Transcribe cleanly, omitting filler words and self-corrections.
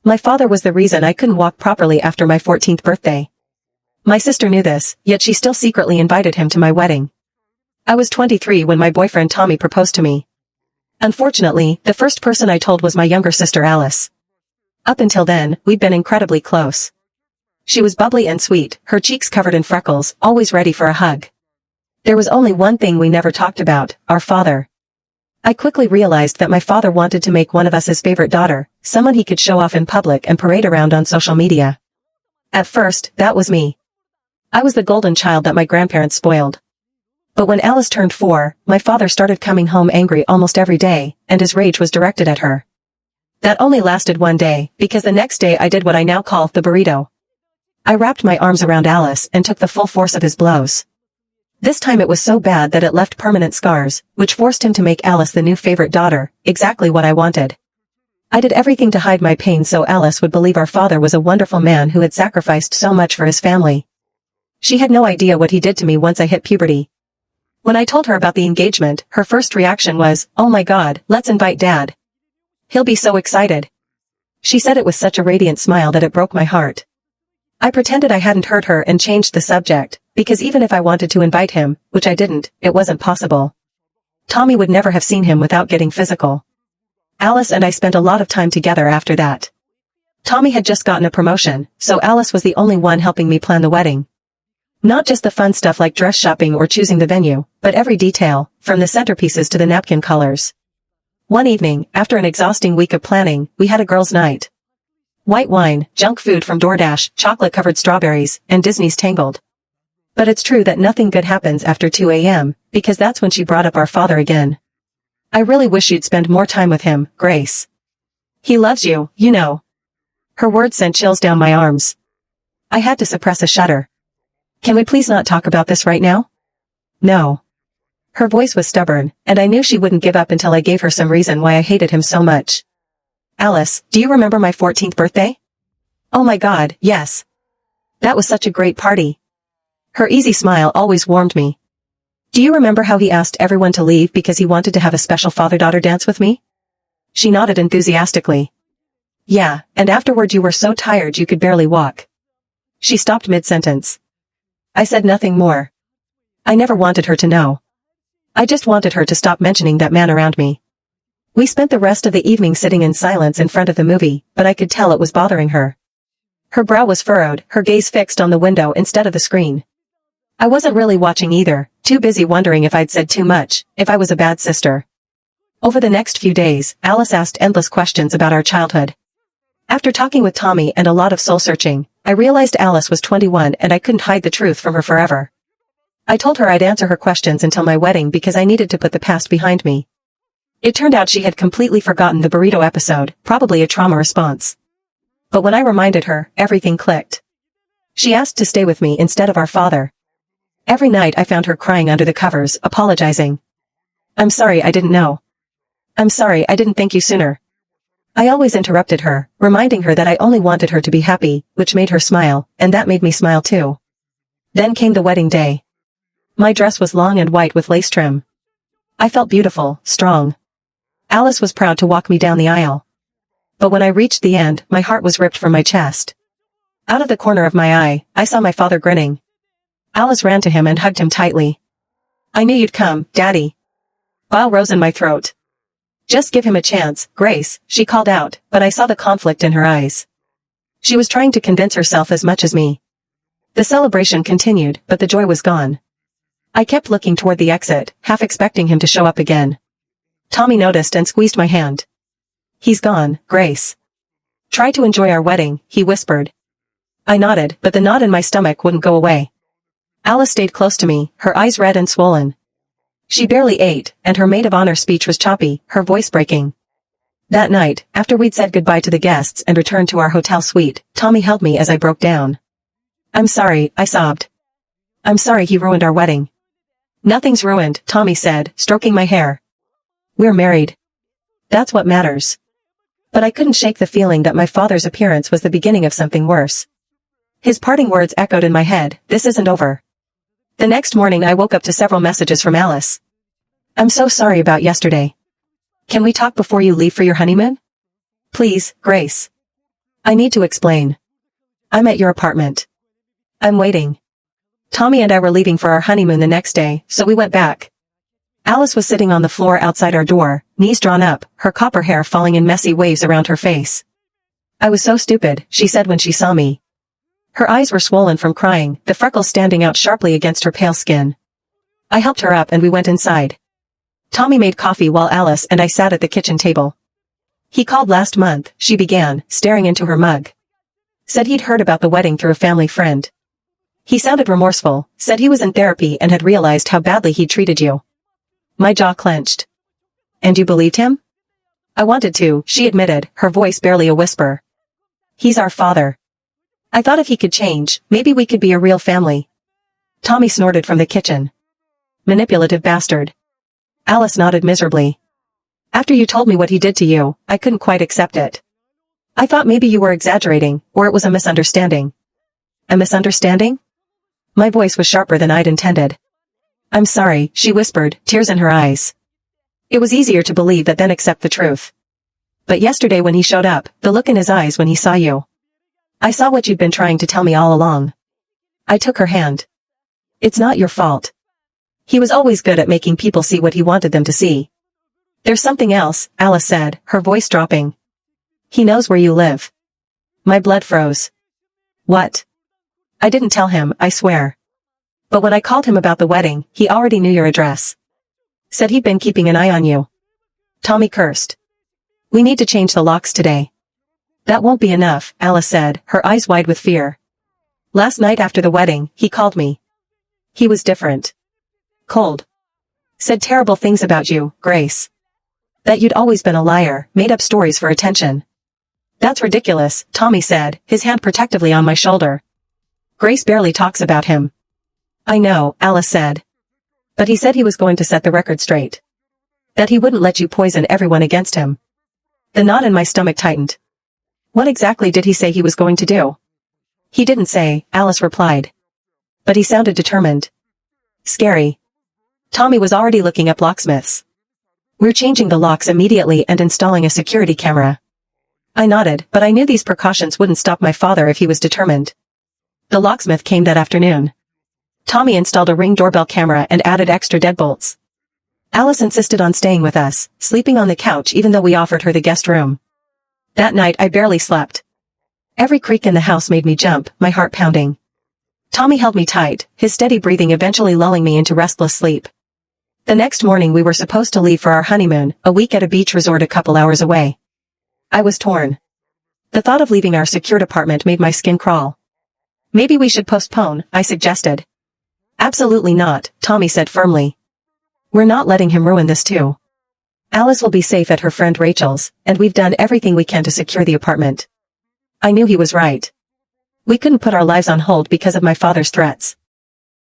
My father was the reason I couldn't walk properly after my 14th birthday. My sister knew this, yet she still secretly invited him to my wedding. I was 23 when my boyfriend Tommy proposed to me. Unfortunately, the first person I told was my younger sister Alice. Up until then, we'd been incredibly close. She was bubbly and sweet, her cheeks covered in freckles, always ready for a hug. There was only one thing we never talked about, our father. I quickly realized that my father wanted to make one of us his favorite daughter, someone he could show off in public and parade around on social media. At first, that was me. I was the golden child that my grandparents spoiled. But when Alice turned 4, my father started coming home angry almost every day, and his rage was directed at her. That only lasted one day, because the next day I did what I now call the burrito. I wrapped my arms around Alice and took the full force of his blows. This time it was so bad that it left permanent scars, which forced him to make Alice the new favorite daughter, exactly what I wanted. I did everything to hide my pain so Alice would believe our father was a wonderful man who had sacrificed so much for his family. She had no idea what he did to me once I hit puberty. When I told her about the engagement, her first reaction was, "Oh my God, let's invite Dad. He'll be so excited." She said it with such a radiant smile that it broke my heart. I pretended I hadn't heard her and changed the subject, because even if I wanted to invite him, which I didn't, it wasn't possible. Tommy would never have seen him without getting physical. Alice and I spent a lot of time together after that. Tommy had just gotten a promotion, so Alice was the only one helping me plan the wedding. Not just the fun stuff like dress shopping or choosing the venue, but every detail, from the centerpieces to the napkin colors. One evening, after an exhausting week of planning, we had a girls' night. White wine, junk food from DoorDash, chocolate-covered strawberries, and Disney's Tangled. But it's true that nothing good happens after 2 a.m., because that's when she brought up our father again. "I really wish you'd spend more time with him, Grace. He loves you, you know." Her words sent chills down my arms. I had to suppress a shudder. "Can we please not talk about this right now?" "No." Her voice was stubborn, and I knew she wouldn't give up until I gave her some reason why I hated him so much. "Alice, do you remember my 14th birthday?" "Oh my God, yes. That was such a great party." Her easy smile always warmed me. "Do you remember how he asked everyone to leave because he wanted to have a special father-daughter dance with me?" She nodded enthusiastically. "Yeah, and afterward you were so tired you could barely walk." She stopped mid-sentence. I said nothing more. I never wanted her to know. I just wanted her to stop mentioning that man around me. We spent the rest of the evening sitting in silence in front of the movie, but I could tell it was bothering her. Her brow was furrowed, her gaze fixed on the window instead of the screen. I wasn't really watching either, too busy wondering if I'd said too much, if I was a bad sister. Over the next few days, Alice asked endless questions about our childhood. After talking with Tommy and a lot of soul-searching, I realized Alice was 21 and I couldn't hide the truth from her forever. I told her I'd answer her questions until my wedding because I needed to put the past behind me. It turned out she had completely forgotten the burrito episode, probably a trauma response. But when I reminded her, everything clicked. She asked to stay with me instead of our father. Every night I found her crying under the covers, apologizing. "I'm sorry I didn't know. I'm sorry I didn't thank you sooner." I always interrupted her, reminding her that I only wanted her to be happy, which made her smile, and that made me smile too. Then came the wedding day. My dress was long and white with lace trim. I felt beautiful, strong. Alice was proud to walk me down the aisle. But when I reached the end, my heart was ripped from my chest. Out of the corner of my eye, I saw my father grinning. Alice ran to him and hugged him tightly. "I knew you'd come, Daddy." Bile rose in my throat. "Just give him a chance, Grace," she called out, but I saw the conflict in her eyes. She was trying to convince herself as much as me. The celebration continued, but the joy was gone. I kept looking toward the exit, half expecting him to show up again. Tommy noticed and squeezed my hand. "He's gone, Grace. Try to enjoy our wedding," he whispered. I nodded, but the knot in my stomach wouldn't go away. Alice stayed close to me, her eyes red and swollen. She barely ate, and her maid of honor speech was choppy, her voice breaking. That night, after we'd said goodbye to the guests and returned to our hotel suite, Tommy held me as I broke down. "I'm sorry," I sobbed. "I'm sorry he ruined our wedding." "Nothing's ruined," Tommy said, stroking my hair. "We're married. That's what matters." But I couldn't shake the feeling that my father's appearance was the beginning of something worse. His parting words echoed in my head, "This isn't over." The next morning I woke up to several messages from Alice. "I'm so sorry about yesterday. Can we talk before you leave for your honeymoon? Please, Grace." I need to explain. I'm at your apartment. I'm waiting. Tommy and I were leaving for our honeymoon the next day, so we went back. Alice was sitting on the floor outside our door, knees drawn up, her copper hair falling in messy waves around her face. I was so stupid, she said when she saw me. Her eyes were swollen from crying, the freckles standing out sharply against her pale skin. I helped her up and we went inside. Tommy made coffee while Alice and I sat at the kitchen table. He called last month, she began, staring into her mug. Said he'd heard about the wedding through a family friend. He sounded remorseful, said he was in therapy and had realized how badly he'd treated you. My jaw clenched. And you believed him? I wanted to, she admitted, her voice barely a whisper. He's our father. I thought if he could change, maybe we could be a real family. Tommy snorted from the kitchen. Manipulative bastard. Alice nodded miserably. After you told me what he did to you, I couldn't quite accept it. I thought maybe you were exaggerating, or it was a misunderstanding. A misunderstanding? My voice was sharper than I'd intended. I'm sorry, she whispered, tears in her eyes. It was easier to believe that than accept the truth. But yesterday when he showed up, the look in his eyes when he saw you. I saw what you'd been trying to tell me all along. I took her hand. It's not your fault. He was always good at making people see what he wanted them to see. There's something else, Alice said, her voice dropping. He knows where you live. My blood froze. What? I didn't tell him, I swear. But when I called him about the wedding, he already knew your address. Said he'd been keeping an eye on you. Tommy cursed. We need to change the locks today. That won't be enough, Alice said, her eyes wide with fear. Last night after the wedding, he called me. He was different. Cold. Said terrible things about you, Grace. That you'd always been a liar, made up stories for attention. That's ridiculous, Tommy said, his hand protectively on my shoulder. Grace barely talks about him. I know, Alice said. But he said he was going to set the record straight. That he wouldn't let you poison everyone against him. The knot in my stomach tightened. What exactly did he say he was going to do? He didn't say, Alice replied. But he sounded determined. Scary. Tommy was already looking up locksmiths. We're changing the locks immediately and installing a security camera. I nodded, but I knew these precautions wouldn't stop my father if he was determined. The locksmith came that afternoon. Tommy installed a Ring doorbell camera and added extra deadbolts. Alice insisted on staying with us, sleeping on the couch even though we offered her the guest room. That night I barely slept. Every creak in the house made me jump, my heart pounding. Tommy held me tight, his steady breathing eventually lulling me into restless sleep. The next morning we were supposed to leave for our honeymoon, a week at a beach resort a couple hours away. I was torn. The thought of leaving our secured apartment made my skin crawl. Maybe we should postpone, I suggested. Absolutely not, Tommy said firmly. We're not letting him ruin this too. Alice will be safe at her friend Rachel's, and we've done everything we can to secure the apartment. I knew he was right. We couldn't put our lives on hold because of my father's threats.